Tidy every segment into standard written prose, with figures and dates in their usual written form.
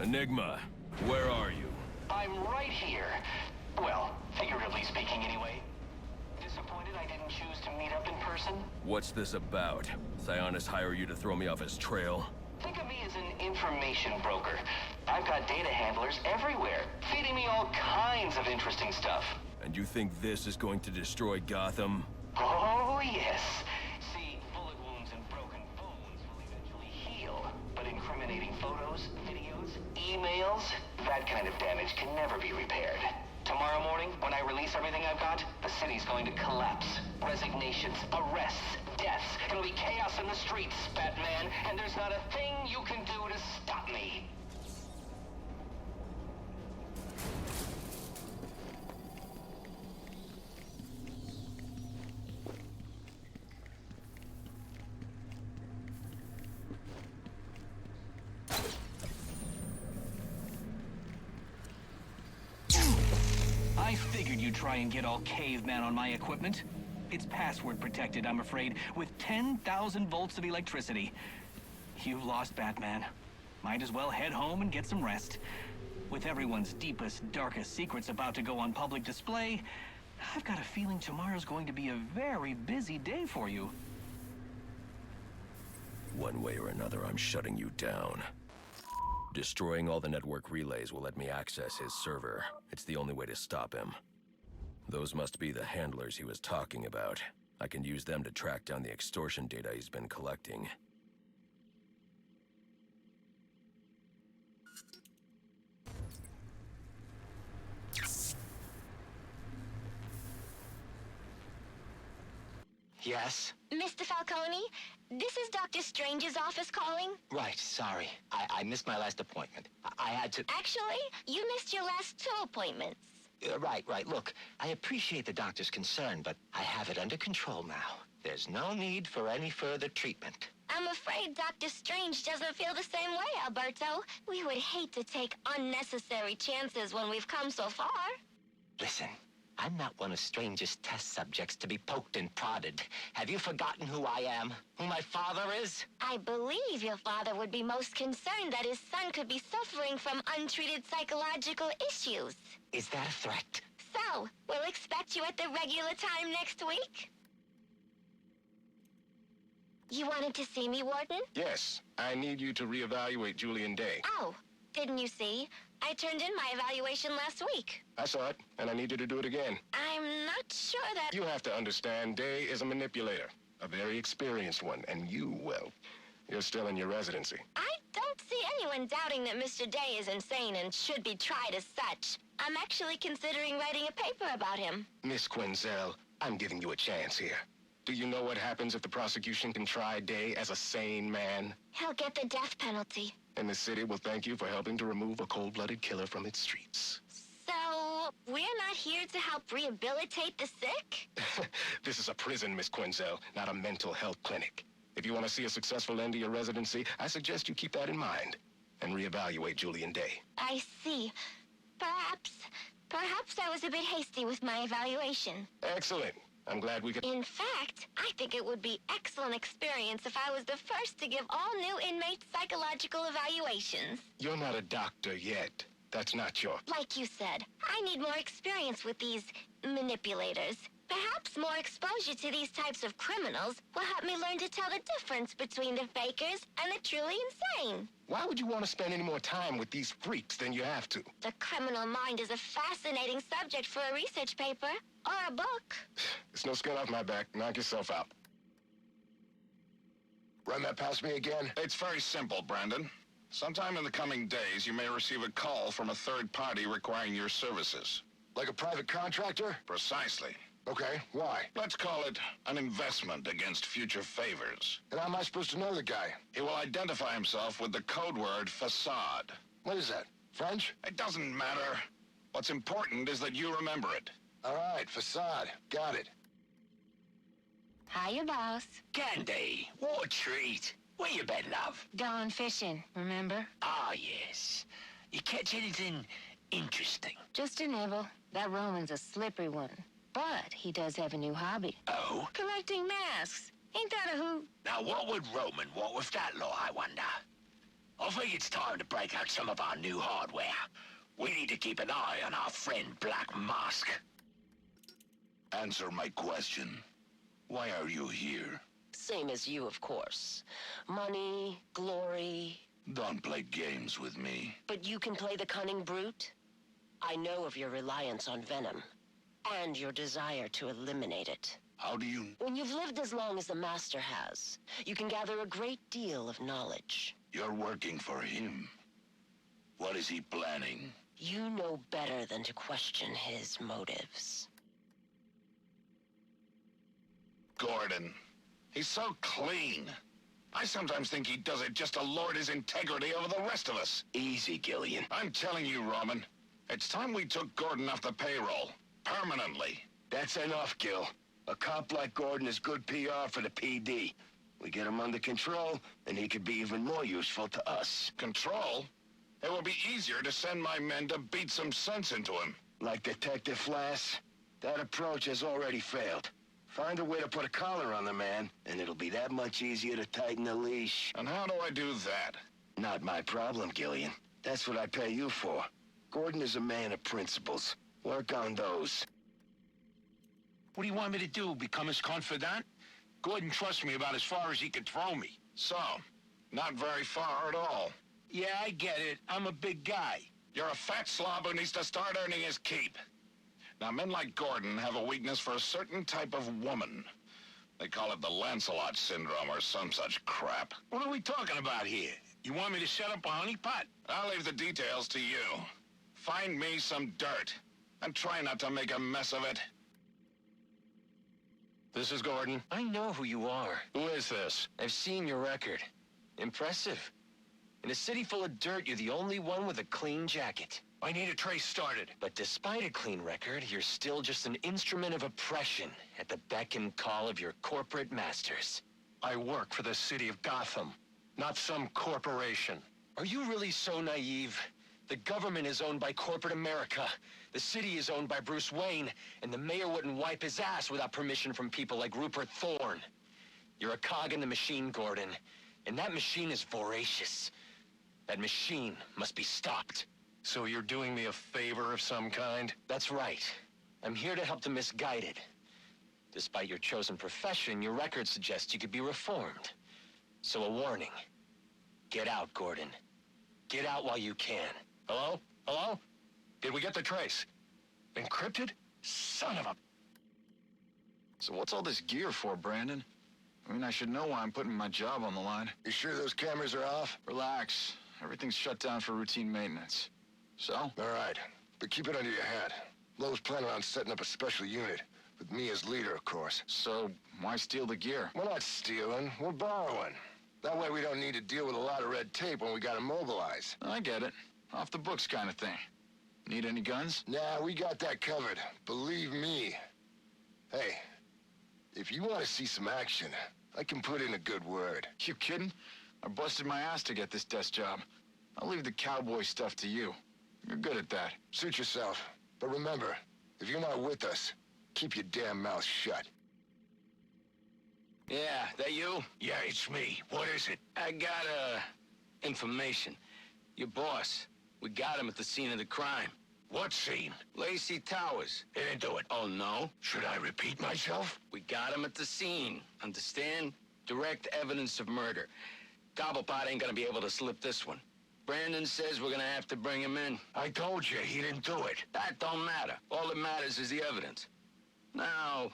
Enigma, where are you? I'm right here. Well, figuratively speaking anyway. Disappointed I didn't choose to meet up in person? What's this about? Sionis hire you to throw me off his trail? Think of me as an information broker. I've got data handlers everywhere, feeding me all kinds of interesting stuff. And you think this is going to destroy Gotham? Oh, yes. See, bullet wounds and broken bones will eventually heal. But incriminating photos, videos, emails, that kind of damage can never be repaired. Tomorrow morning, when I release everything I've got, the city's going to collapse. Resignations, arrests, deaths. It'll be chaos in the streets, Batman, and there's not a thing you can do to stop me. I figured you'd try and get all caveman on my equipment. It's password protected, I'm afraid, with 10,000 volts of electricity. You've lost, Batman. Might as well head home and get some rest. With everyone's deepest, darkest secrets about to go on public display, I've got a feeling tomorrow's going to be a very busy day for you. One way or another, I'm shutting you down. Destroying all the network relays will let me access his server. It's the only way to stop him. Those must be the handlers he was talking about. I can use them to track down the extortion data he's been collecting. Yes? Mr. Falcone, this is Dr. Strange's office calling. Right, sorry. I missed my last appointment. I had to... Actually, you missed your last 2 appointments. Right. Look, I appreciate the doctor's concern, but I have it under control now. There's no need for any further treatment. I'm afraid Dr. Strange doesn't feel the same way, Alberto. We would hate to take unnecessary chances when we've come so far. Listen, I'm not one of Strange's test subjects to be poked and prodded. Have you forgotten who I am? Who my father is? I believe your father would be most concerned that his son could be suffering from untreated psychological issues. Is that a threat? So, we'll expect you at the regular time next week? You wanted to see me, Warden? Yes, I need you to reevaluate Julian Day. Oh, didn't you see? I turned in my evaluation last week. I saw it, and I need you to do it again. I'm not sure that... You have to understand, Day is a manipulator, a very experienced one, and you, well, you're still in your residency. I don't see anyone doubting that Mr. Day is insane and should be tried as such. I'm actually considering writing a paper about him. Miss Quinzel, I'm giving you a chance here. Do you know what happens if the prosecution can try Day as a sane man? He'll get the death penalty. And the city will thank you for helping to remove a cold-blooded killer from its streets. So, we're not here to help rehabilitate the sick? This is a prison, Miss Quinzel, not a mental health clinic. If you want to see a successful end to your residency, I suggest you keep that in mind and reevaluate Julian Day. I see. Perhaps I was a bit hasty with my evaluation. Excellent. I'm glad we could... In fact, I think it would be excellent experience if I was the first to give all new inmates psychological evaluations. You're not a doctor yet. That's not your... Like you said, I need more experience with these manipulators. Perhaps more exposure to these types of criminals will help me learn to tell the difference between the fakers and the truly insane. Why would you want to spend any more time with these freaks than you have to? The criminal mind is a fascinating subject for a research paper or a book. It's no skin off my back. Knock yourself out. Run that past me again? It's very simple, Brandon. Sometime in the coming days, you may receive a call from a third party requiring your services. Like a private contractor? Precisely. Okay, why? Let's call it an investment against future favors. And how am I supposed to know the guy? He will identify himself with the code word facade. What is that? French? It doesn't matter. What's important is that you remember it. All right, facade. Got it. Hiya, boss. Candy, what a treat. Where you been, love? Gone fishing, remember? Ah, yes. You catch anything interesting? Just a nibble. That Roman's a slippery one. But he does have a new hobby. Oh? Collecting masks. Ain't that a hoot? Now, what would Roman want with that lot, I wonder? Off think it's time to break out some of our new hardware. We need to keep an eye on our friend Black Mask. Answer my question. Why are you here? Same as you, of course. Money, glory. Don't play games with me. But you can play the cunning brute? I know of your reliance on venom, and your desire to eliminate it. How do you... When you've lived as long as the Master has, you can gather a great deal of knowledge. You're working for him. What is he planning? You know better than to question his motives. Gordon. He's so clean. I sometimes think he does it just to lord his integrity over the rest of us. Easy, Gillian. I'm telling you, Roman, it's time we took Gordon off the payroll. Permanently. That's enough, Gil. A cop like Gordon is good PR for the PD. We get him under control, and he could be even more useful to us. Control? It will be easier to send my men to beat some sense into him. Like Detective Flass, that approach has already failed. Find a way to put a collar on the man, and it'll be that much easier to tighten the leash. And how do I do that? Not my problem, Gillian. That's what I pay you for. Gordon is a man of principles. Work on those. What do you want me to do, become his confidant? Gordon trusts me about as far as he can throw me. So, not very far at all. Yeah, I get it. I'm a big guy. You're a fat slob who needs to start earning his keep. Now, men like Gordon have a weakness for a certain type of woman. They call it the Lancelot syndrome or some such crap. What are we talking about here? You want me to set up a honeypot? I'll leave the details to you. Find me some dirt, and try not to make a mess of it. This is Gordon. I know who you are. Who is this? I've seen your record. Impressive. In a city full of dirt, you're the only one with a clean jacket. I need a trace started. But despite a clean record, you're still just an instrument of oppression at the beck and call of your corporate masters. I work for the city of Gotham, not some corporation. Are you really so naive? The government is owned by corporate America. The city is owned by Bruce Wayne, and the mayor wouldn't wipe his ass without permission from people like Rupert Thorne. You're a cog in the machine, Gordon, and that machine is voracious. That machine must be stopped. So you're doing me a favor of some kind? That's right. I'm here to help the misguided. Despite your chosen profession, your record suggests you could be reformed. So a warning. Get out, Gordon. Get out while you can. Hello? Hello? Did we get the trace? Encrypted? Son of a... So what's all this gear for, Brandon? I mean, I should know why I'm putting my job on the line. You sure those cameras are off? Relax. Everything's shut down for routine maintenance. So? All right, but keep it under your hat. Lowe's planning on setting up a special unit, with me as leader, of course. So, why steal the gear? We're not stealing, we're borrowing. That way we don't need to deal with a lot of red tape when we gotta mobilize. I get it. Off the books kind of thing. Need any guns? Nah, we got that covered. Believe me. Hey, if you want to see some action, I can put in a good word. You kidding? I busted my ass to get this desk job. I'll leave the cowboy stuff to you. You're good at that. Suit yourself. But remember, if you're not with us, keep your damn mouth shut. Yeah, that you? Yeah, it's me. What is it? I got, information. Your boss. We got him at the scene of the crime. What scene? Lacey Towers. He didn't do it. Oh, no? Should I repeat myself? We got him at the scene. Understand? Direct evidence of murder. Cobblepot ain't gonna be able to slip this one. Brandon says we're gonna have to bring him in. I told you, he didn't do it. That don't matter. All that matters is the evidence. Now,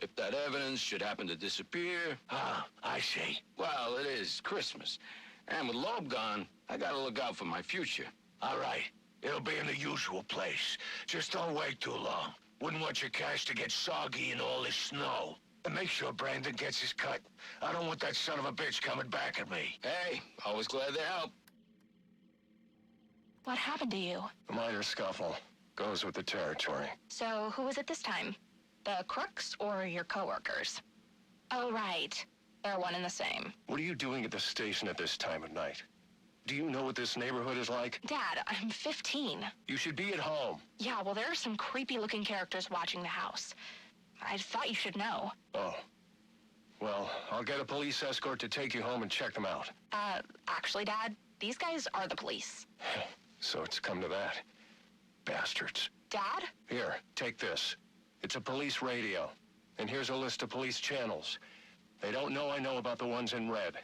if that evidence should happen to disappear... Ah, I see. Well, it is Christmas. And with Loeb gone, I gotta look out for my future. All right. It'll be in the usual place. Just don't wait too long. Wouldn't want your cash to get soggy in all this snow. And make sure Brandon gets his cut. I don't want that son of a bitch coming back at me. Hey, always glad to help. What happened to you? A minor scuffle. Goes with the territory. So, who was it this time? The crooks or your coworkers? Oh, right. They're one and the same. What are you doing at the station at this time of night? Do you know what this neighborhood is like? Dad, I'm 15. You should be at home. Yeah, well, there are some creepy-looking characters watching the house. I thought you should know. Oh. Well, I'll get a police escort to take you home and check them out. Actually, Dad, These guys are the police. So it's come to that. Bastards. Dad? Here, take this. It's a police radio. And here's a list of police channels. They don't know I know about the ones in red.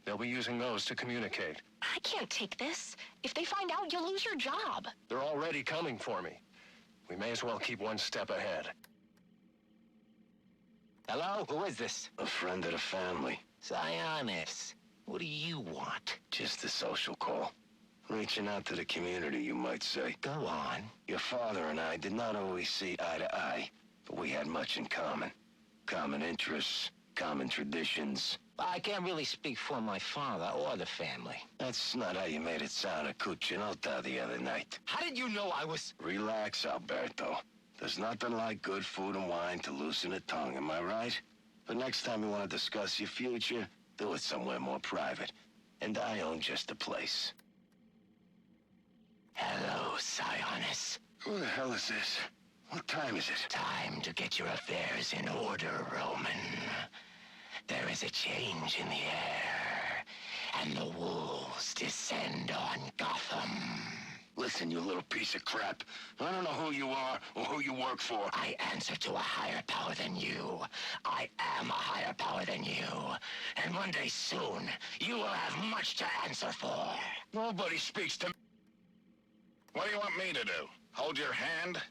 They'll be using those to communicate. I can't take this. If they find out, you'll lose your job. They're already coming for me. We may as well keep one step ahead. Hello? Who is this? A friend of the family. Sionis. What do you want? Just a social call. Reaching out to the community, you might say. Go on. Your father and I did not always see eye to eye, but we had much in common. Common interests, common traditions. I can't really speak for my father or the family. That's not how you made it sound at Cuccinota the other night. How did you know I was... Relax, Alberto. There's nothing like good food and wine to loosen the tongue, am I right? But next time you want to discuss your future, do it somewhere more private. And I own just the place. Hello, Sionis. Who the hell is this? What time is it? Time to get your affairs in order, Roman. There is a change in the air, and the wolves descend on Gotham. Listen, you little piece of crap. I don't know who you are or who you work for. I answer to a higher power than you. I am a higher power than you. And one day soon, you will have much to answer for. Nobody speaks to me. What do you want me to do? Hold your hand?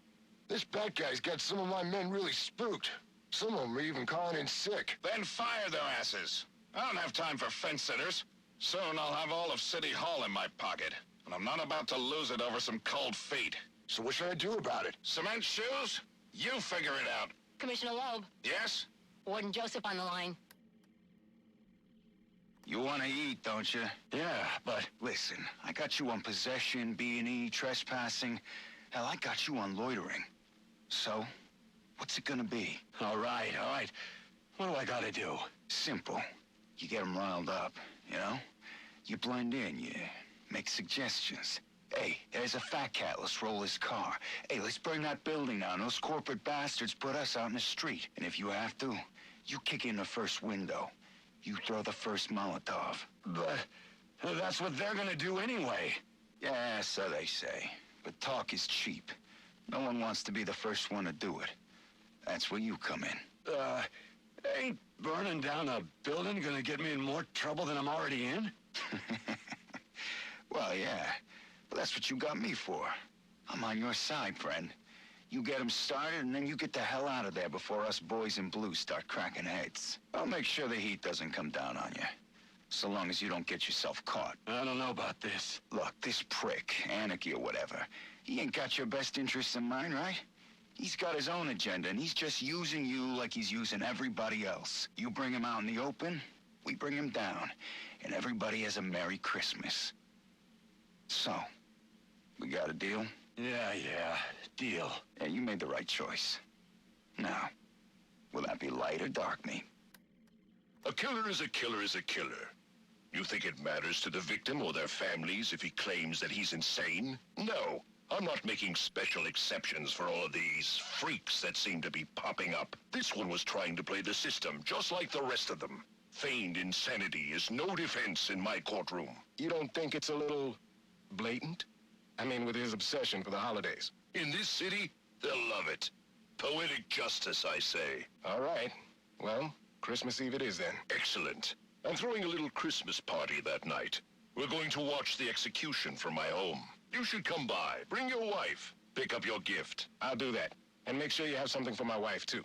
This bad guy's got some of my men really spooked. Some of them are even calling in sick. Then fire their asses. I don't have time for fence-sitters. Soon I'll have all of City Hall in my pocket. And I'm not about to lose it over some cold feet. So what should I do about it? Cement shoes? You figure it out. Commissioner Loeb, Yes? Warden Joseph on the line. You want to eat, don't you? Yeah, but... Listen, I got you on possession, B&E, trespassing. Hell, I got you on loitering. So, what's it gonna be? All right. What do I gotta do? Simple. You get them riled up, you know? You blend in, you make suggestions. Hey, there's a fat cat, let's roll his car. Hey, let's burn that building down. Those corporate bastards put us out in the street. And if you have to, you kick in the first window. You throw the first Molotov. But that's what they're gonna do anyway. Yeah, so they say. But talk is cheap. No one wants to be the first one to do it. That's where you come in. Ain't burning down a building gonna get me in more trouble than I'm already in? Well, yeah. But that's what you got me for. I'm on your side, friend. You get them started, and then you get the hell out of there before us boys in blue start cracking heads. I'll make sure the heat doesn't come down on you. So long as you don't get yourself caught. I don't know about this. Look, this prick, Anarchy or whatever, he ain't got your best interests in mind, right? He's got his own agenda, and he's just using you like he's using everybody else. You bring him out in the open, we bring him down, and everybody has a Merry Christmas. So, we got a deal? Yeah, deal. Yeah, you made the right choice. Now, will that be light or dark meat? A killer is a killer is a killer. You think it matters to the victim or their families if he claims that he's insane? No. I'm not making special exceptions for all of these freaks that seem to be popping up. This one was trying to play the system, just like the rest of them. Feigned insanity is no defense in my courtroom. You don't think it's a little blatant? I mean, with his obsession for the holidays. In this city, they'll love it. Poetic justice, I say. All right. Well, Christmas Eve it is then. Excellent. I'm throwing a little Christmas party that night. We're going to watch the execution from my home. You should come by. Bring your wife. Pick up your gift. I'll do that. And make sure you have something for my wife, too.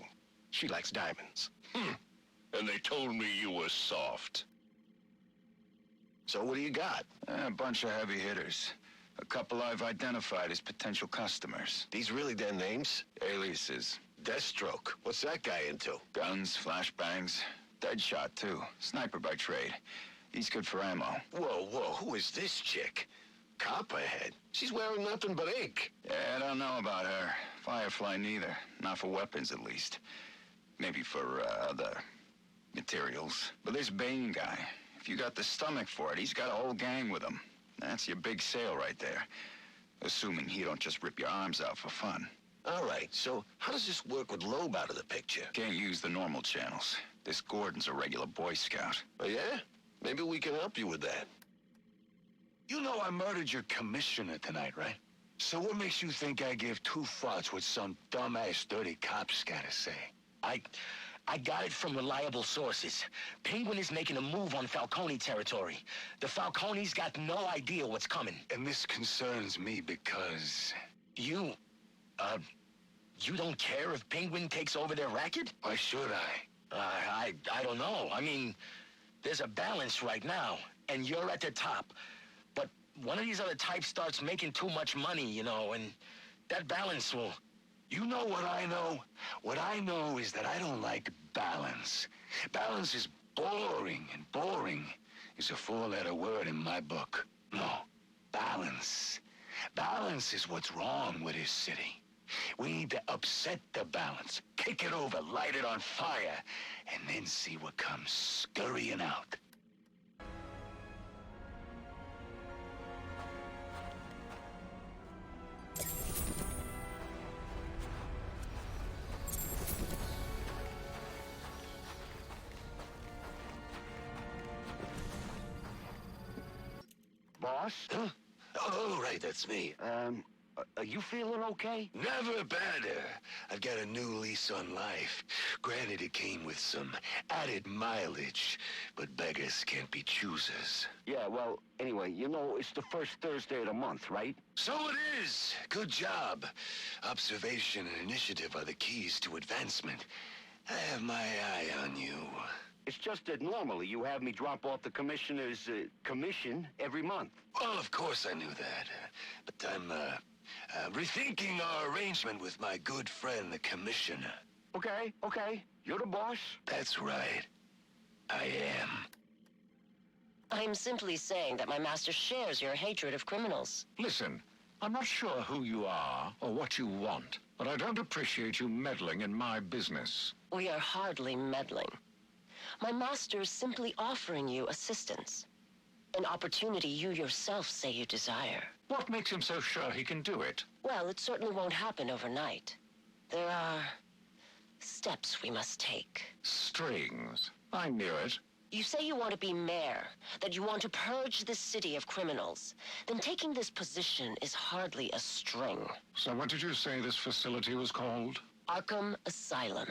She likes diamonds. And they told me you were soft. So what do you got? A bunch of heavy hitters. A couple I've identified as potential customers. These really their names? Aliases. Deathstroke. What's that guy into? Guns, flashbangs. Deadshot, too. Sniper by trade. He's good for ammo. Whoa, who is this chick? Copperhead? She's wearing nothing but ink. Yeah, I don't know about her. Firefly neither. Not for weapons, at least. Maybe for, other materials. But this Bane guy, if you got the stomach for it, he's got a whole gang with him. That's your big sale right there. Assuming he don't just rip your arms out for fun. All right, so how does this work with Loeb out of the picture? Can't use the normal channels. This Gordon's a regular Boy Scout. Oh, yeah? Maybe we can help you with that. You know I murdered your commissioner tonight, right? So what makes you think I give two fucks what some dumbass dirty cop's gotta say? I got it from reliable sources. Penguin is making a move on Falcone territory. The Falcones got no idea what's coming. And this concerns me because... You don't care if Penguin takes over their racket? Why should I? I don't know. I mean, there's a balance right now, and you're at the top. But one of these other types starts making too much money, you know, and that balance will... You know what I know? What I know is that I don't like balance. Balance is boring, and boring is a four-letter word in my book. No, balance. Balance is what's wrong with this city. We need to upset the balance, kick it over, light it on fire, and then see what comes scurrying out. Boss? Huh? Oh, right, that's me. Are you feeling okay? Never better. I've got a new lease on life. Granted, it came with some added mileage, but beggars can't be choosers. Yeah, well, anyway, you know, it's the first Thursday of the month, right? So it is. Good job. Observation and initiative are the keys to advancement. I have my eye on you. It's just that normally you have me drop off the commissioner's commission every month. Well, of course I knew that. But I'm rethinking our arrangement with my good friend, the commissioner. Okay. You're the boss? That's right. I am. I'm simply saying that my master shares your hatred of criminals. Listen, I'm not sure who you are or what you want, but I don't appreciate you meddling in my business. We are hardly meddling. My master is simply offering you assistance. An opportunity you yourself say you desire. What makes him so sure he can do it? Well, it certainly won't happen overnight. There are steps we must take. Strings. I knew it. You say you want to be mayor, that you want to purge the city of criminals. Then taking this position is hardly a string. So what did you say this facility was called? Arkham Asylum.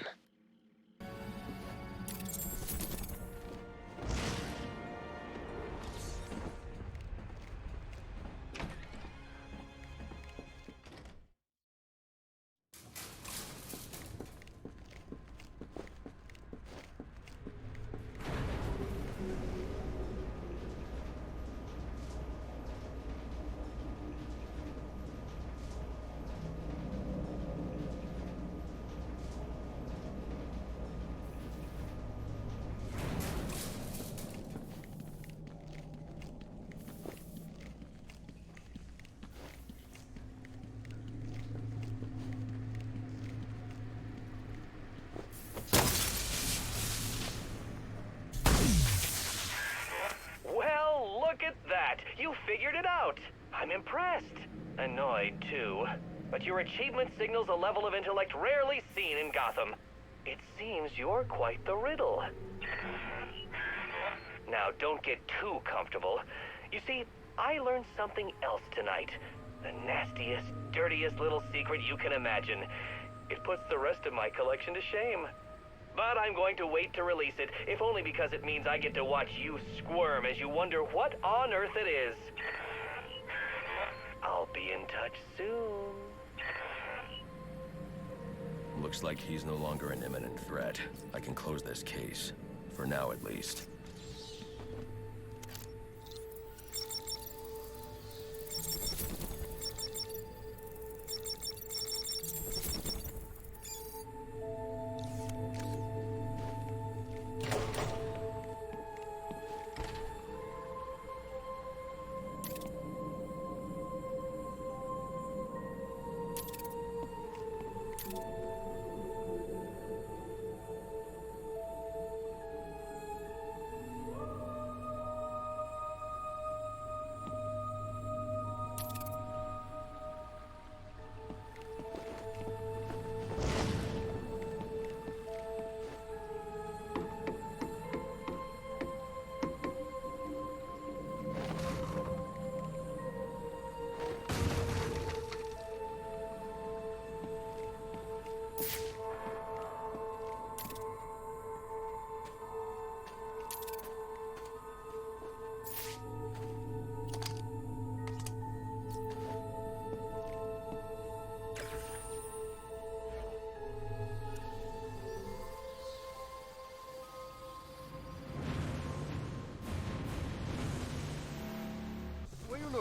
Well, look at that! You figured it out! I'm impressed. Annoyed, too. But your achievement signals a level of intellect rarely seen in Gotham. It seems you're quite the riddle. Now, don't get too comfortable. You see, I learned something else tonight. The nastiest, dirtiest little secret you can imagine. It puts the rest of my collection to shame. But I'm going to wait to release it, if only because it means I get to watch you squirm as you wonder what on earth it is. I'll be in touch soon. Looks like he's no longer an imminent threat. I can close this case. For now, at least.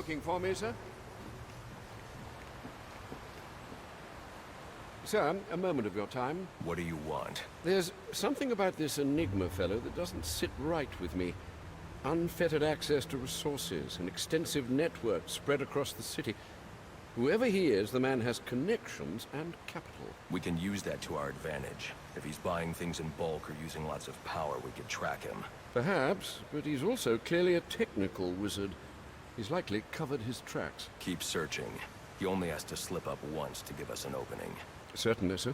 looking for me, sir? Sir, a moment of your time. What do you want? There's something about this Enigma fellow that doesn't sit right with me. Unfettered access to resources, an extensive network spread across the city. Whoever he is, the man has connections and capital. We can use that to our advantage. If he's buying things in bulk or using lots of power, we could track him. Perhaps, but he's also clearly a technical wizard. He's likely covered his tracks. Keep searching. He only has to slip up once to give us an opening. Certainly, sir.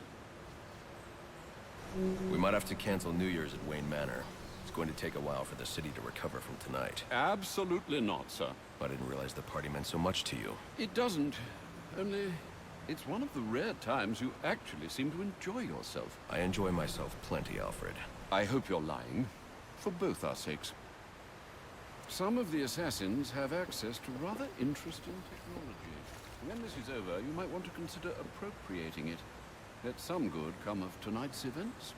We might have to cancel New Year's at Wayne Manor. It's going to take a while for the city to recover from tonight. Absolutely not, sir. I didn't realize the party meant so much to you. It doesn't. Only, it's one of the rare times you actually seem to enjoy yourself. I enjoy myself plenty, Alfred. I hope you're lying. For both our sakes. Some of the assassins have access to rather interesting technology. When this is over, you might want to consider appropriating it. Let some good come of tonight's events.